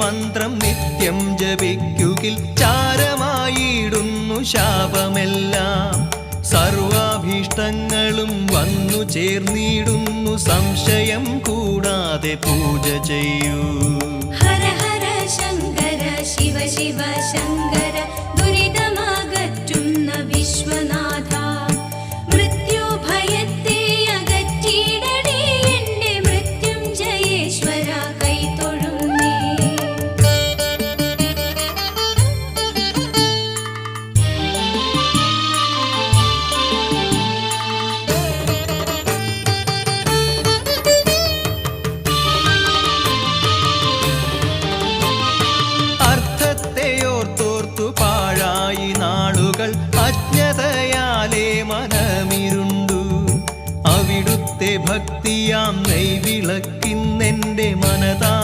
മന്ത്രം നിത്യം ജപിക്കുകിൽ ചാരമായിടുന്നു ശാപമെല്ലാം. സർവാഭീഷ്ടങ്ങളും വന്നു ചേർന്നിടുന്നു, സംശയം കൂടാതെ പൂജ ചെയ്യൂ. ഹര ഹര ശങ്കര ശിവ ശിവ ശങ്കര ദുരിതമകറ്റുന്ന വിശ്വനാഥ, മൃത്യുഭയത്തെ അകറ്റിയിടണേ എന്റെ മൃത്യുഞ്ജയേശ്വര കൈതൊഴുന്നേ. അജ്ഞതയാലേ മനമിരുണ്ടു, അവിടുത്തെ ഭക്തിയാം നെയ്വിളക്കിന്നെൻ്റെ മനതാ